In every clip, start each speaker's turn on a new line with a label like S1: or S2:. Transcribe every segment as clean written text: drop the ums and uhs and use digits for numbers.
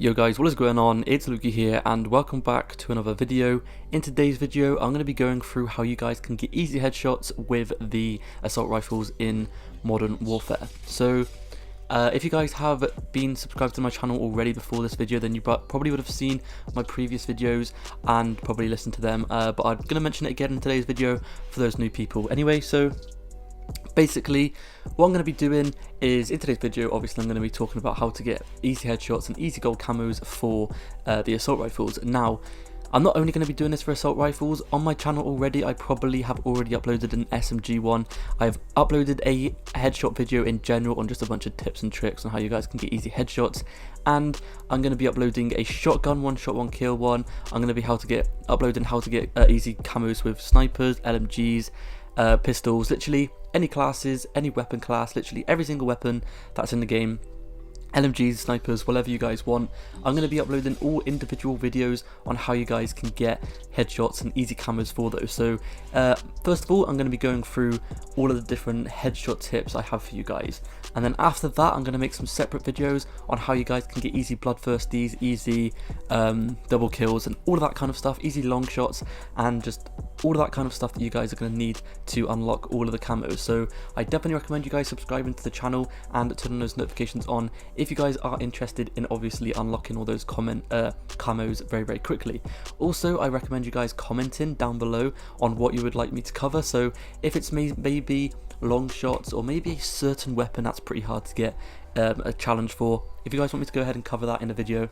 S1: Yo guys, what is going on? It's Lukey here and welcome back to another video. In today's video I'm going to be going through how you guys can get easy headshots with the assault rifles in Modern Warfare. So if you guys have been subscribed to my channel already before this video, then you probably would have seen my previous videos and probably listened to them, but I'm going to mention it again in today's video for those new people. Anyway, so basically what I'm going to be doing is, in today's video, obviously I'm going to be talking about how to get easy headshots and easy gold camos for the assault rifles. Now, I'm not only going to be doing this for assault rifles. On my channel already, I probably have already uploaded an SMG one. I've uploaded a headshot video in general on just a bunch of tips and tricks on how you guys can get easy headshots. And I'm going to be uploading a shotgun one, shot one kill one. I'm going to be uploading how to get easy camos with snipers, LMGs, pistols, literally any classes, any weapon class, literally every single weapon that's in the game. LMGs, snipers, whatever you guys want. I'm going to be uploading all individual videos on how you guys can get headshots and easy camos for those. So first of all, I'm going to be going through all of the different headshot tips I have for you guys, and then after that I'm going to make some separate videos on how you guys can get easy bloodthirsties, easy double kills and all of that kind of stuff, easy long shots, and just all of that kind of stuff that you guys are going to need to unlock all of the camos. So I definitely recommend you guys subscribing to the channel and turning those notifications on if you guys are interested in obviously unlocking all those camos very quickly. Also, I recommend you guys commenting down below on what you would like me to cover. So if it's maybe long shots or maybe a certain weapon that's pretty hard to get a challenge for, if you guys want me to go ahead and cover that in a video,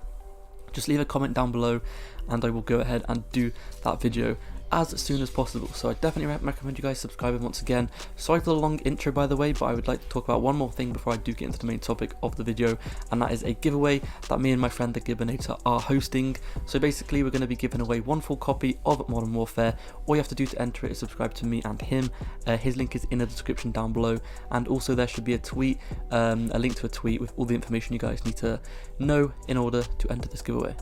S1: just leave a comment down below and I will go ahead and do that video as soon as possible. So I definitely recommend you guys subscribing once again. Sorry for the long intro by the way, but I would like to talk about one more thing before I do get into the main topic of the video, and that is a giveaway that me and my friend the Dominator are hosting. So basically we're going to be giving away one full copy of Modern Warfare. All you have to do to enter it is subscribe to me and him. His link is in the description down below, and also there should be a tweet, a link to a tweet with all the information you guys need to know in order to enter this giveaway.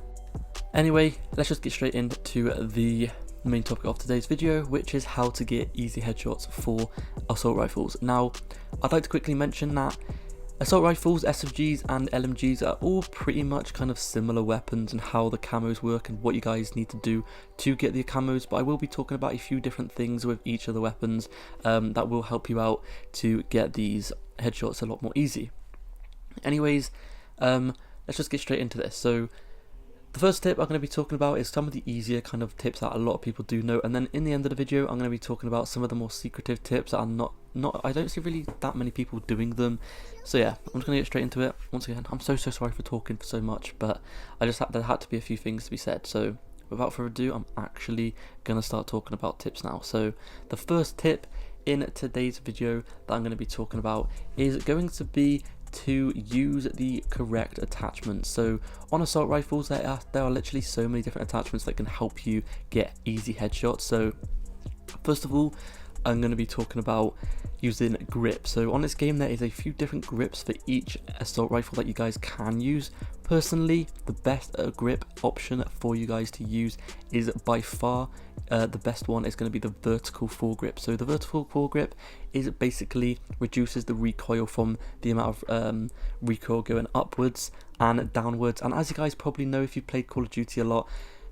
S1: Anyway, let's just get straight into the main topic of today's video, which is how to get easy headshots for assault rifles. Now, I'd like to quickly mention that assault rifles, SMGs and LMGs are all pretty much kind of similar weapons and how the camos work and what you guys need to do to get the camos, but I will be talking about a few different things with each of the weapons that will help you out to get these headshots a lot more easy. Anyways, let's just get straight into this. So the first tip I'm going to be talking about is some of the easier kind of tips that a lot of people do know, and then in the end of the video I'm going to be talking about some of the more secretive tips that are I don't see really that many people doing them. So yeah, I'm just going to get straight into it. Once again, I'm so sorry for talking for so much, but there had to be a few things to be said. So without further ado, I'm actually going to start talking about tips now. So the first tip in today's video that I'm going to be talking about is going to be to use the correct attachments. So on assault rifles there are literally so many different attachments that can help you get easy headshots. So first of all, I'm going to be talking about using grip. So on this game there is a few different grips for each assault rifle that you guys can use. Personally, the best grip option for you guys to use is by far the best one is going to be the vertical foregrip. So the vertical foregrip is basically reduces the recoil from the amount of recoil going upwards and downwards. And as you guys probably know if you've played Call of Duty a lot,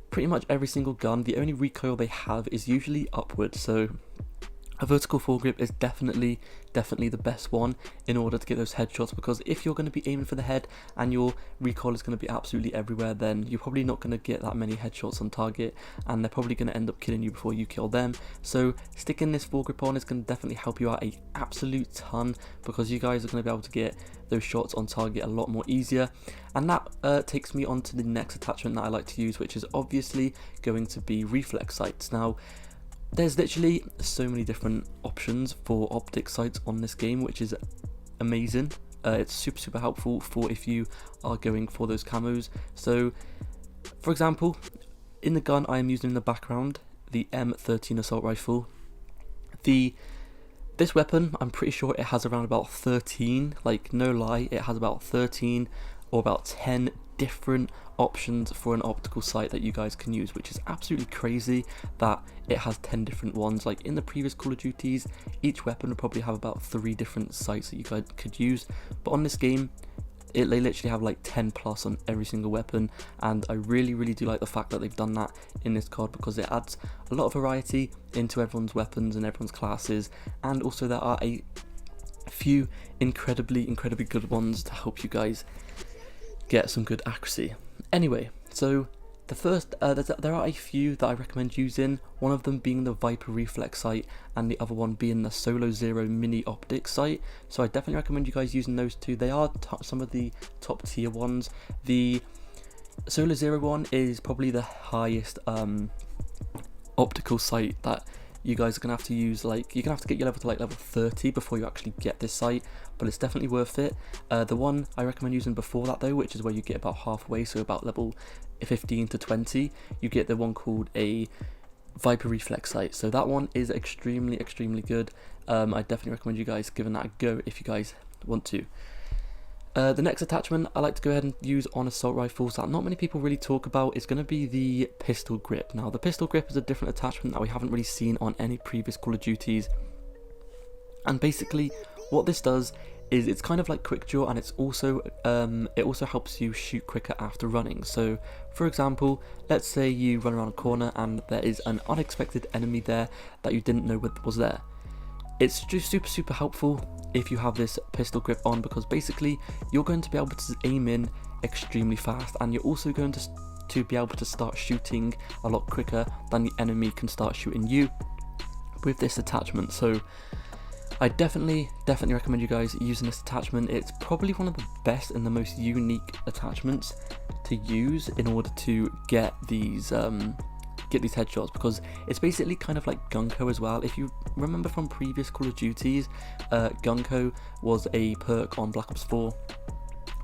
S1: pretty much every single gun, the only recoil they have is usually upwards. So a vertical foregrip is definitely the best one in order to get those headshots, because if you're going to be aiming for the head and your recoil is going to be absolutely everywhere, then you're probably not going to get that many headshots on target and they're probably going to end up killing you before you kill them. So sticking this foregrip on is going to definitely help you out an absolute ton, because you guys are going to be able to get those shots on target a lot more easier. And that takes me on to the next attachment that I like to use, which is obviously going to be reflex sights. Now, there's literally so many different options for optic sights on this game, which is amazing. It's super helpful for if you are going for those camos. So for example, in the gun I am using in the background, the M13 assault rifle, this weapon, I'm pretty sure it has around about 13, like no lie, it has about 13 or about 10 different options for an optical sight that you guys can use, which is absolutely crazy that it has 10 different ones. Like in the previous Call of Duties, each weapon would probably have about 3 different sights that you guys could use, but on this game They literally have like 10 plus on every single weapon, and I really do like the fact that they've done that in this card, because it adds a lot of variety into everyone's weapons and everyone's classes, and also there are a few incredibly good ones to help you guys get some good accuracy. Anyway, so the first, there are a few that I recommend using, one of them being the Viper Reflex sight and the other one being the Solo Zero Mini Optic sight. So I definitely recommend you guys using those two. They are some of the top tier ones. The Solo Zero one is probably the highest optical sight that you guys are going to have to use. Like, you're going to have to get your level to like level 30 before you actually get this sight, but it's definitely worth it. The one I recommend using before that though, which is where you get about halfway, so about level 15 to 20, you get the one called a Viper Reflex sight. So that one is extremely good. I definitely recommend you guys giving that a go if you guys want to. The next attachment I like to go ahead and use on assault rifles that not many people really talk about is going to be the pistol grip. Now the pistol grip is a different attachment that we haven't really seen on any previous Call of Duties, and basically what this does is it's kind of like quick draw, and it's also it also helps you shoot quicker after running. So for example, let's say you run around a corner and there is an unexpected enemy there that you didn't know was there. It's just super helpful if you have this pistol grip on, because basically you're going to be able to aim in extremely fast, and you're also going to be able to start shooting a lot quicker than the enemy can start shooting you with this attachment. So I definitely recommend you guys using this attachment. It's probably one of the best and the most unique attachments to use in order to get these headshots, because it's basically kind of like Gunko as well. If you remember from previous Call of Duties, Gunko was a perk on Black Ops 4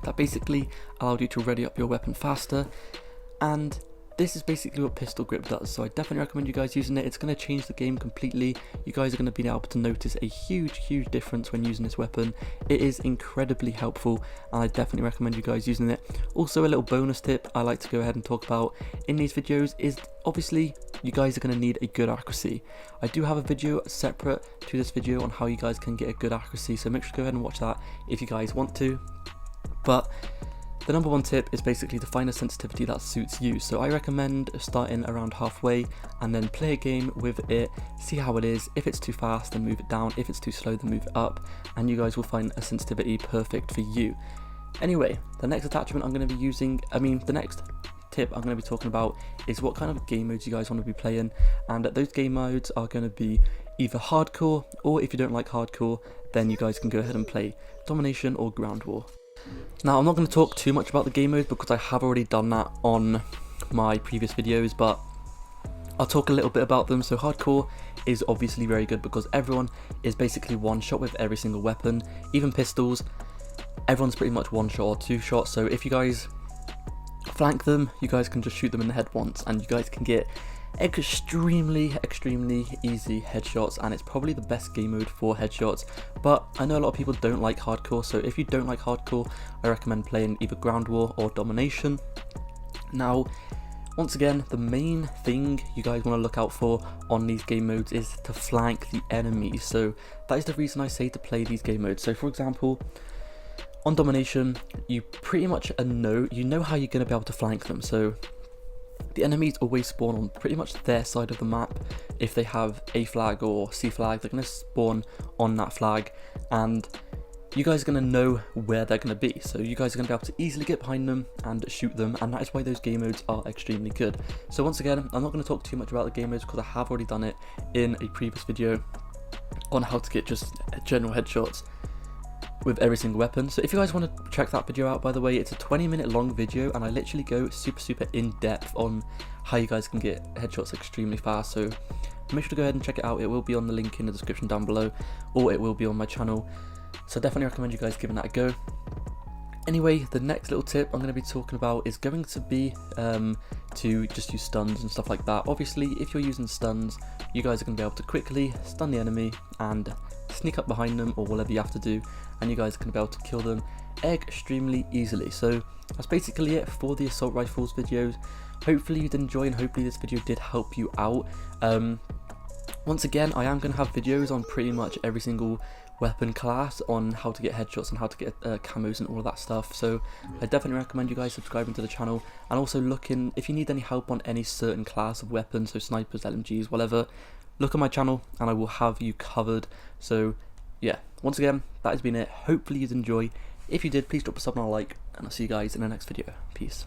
S1: that basically allowed you to ready up your weapon faster, and this is basically what pistol grip does. So I definitely recommend you guys using it. It's going to change the game completely. You guys are going to be able to notice a huge difference when using this weapon. It is incredibly helpful, and I definitely recommend you guys using it. Also, a little bonus tip I like to go ahead and talk about in these videos is obviously you guys are going to need a good accuracy. I do have a video separate to this video on how you guys can get a good accuracy, so make sure to go ahead and watch that if you guys want to. But the number one tip is basically to find a sensitivity that suits you. So I recommend starting around halfway and then play a game with it, see how it is. If it's too fast, then move it down. If it's too slow, then move it up, and you guys will find a sensitivity perfect for you. Anyway, the next attachment I'm going to be using, the next tip I'm going to be talking about is what kind of game modes you guys want to be playing, and those game modes are going to be either hardcore, or if you don't like hardcore, then you guys can go ahead and play Domination or Ground War. Now I'm not going to talk too much about the game mode because I have already done that on my previous videos, but I'll talk a little bit about them. So hardcore is obviously very good because everyone is basically one shot with every single weapon, even pistols. Everyone's pretty much one shot or two shots, so if you guys flank them, you guys can just shoot them in the head once and you guys can get extremely easy headshots, and it's probably the best game mode for headshots. But I know a lot of people don't like hardcore, so if you don't like hardcore, I recommend playing either Ground War or Domination. Now once again, the main thing you guys want to look out for on these game modes is to flank the enemies. So that is the reason I say to play these game modes. So for example, on Domination, you pretty much know how you're going to be able to flank them. So the enemies always spawn on pretty much their side of the map. If they have A flag or C flag, they're going to spawn on that flag, and you guys are going to know where they're going to be. So you guys are going to be able to easily get behind them and shoot them, and that is why those game modes are extremely good. So once again, I'm not going to talk too much about the game modes because I have already done it in a previous video on how to get just general headshots with every single weapon. So if you guys want to check that video out, by the way, it's a 20-minute long video and I literally go super in depth on how you guys can get headshots extremely fast. So make sure to go ahead and check it out. It will be on the link in the description down below, or it will be on my channel. So definitely recommend you guys giving that a go. Anyway, the next little tip I'm going to be talking about is going to be to just use stuns and stuff like that. Obviously, if you're using stuns, you guys are going to be able to quickly stun the enemy and sneak up behind them or whatever you have to do, and you guys are going to be able to kill them extremely easily. So that's basically it for the assault rifles videos. Hopefully you did enjoy, and hopefully this video did help you out. Once again, I am going to have videos on pretty much every single weapon class on how to get headshots and how to get camos and all of that stuff. So I definitely recommend you guys subscribing to the channel, and also looking if you need any help on any certain class of weapons, so snipers, LMGs, whatever. Look at my channel and I will have you covered. So yeah, once again, that has been it. Hopefully you enjoy. If you did, please drop a sub and a like, and I'll see you guys in the next video. Peace.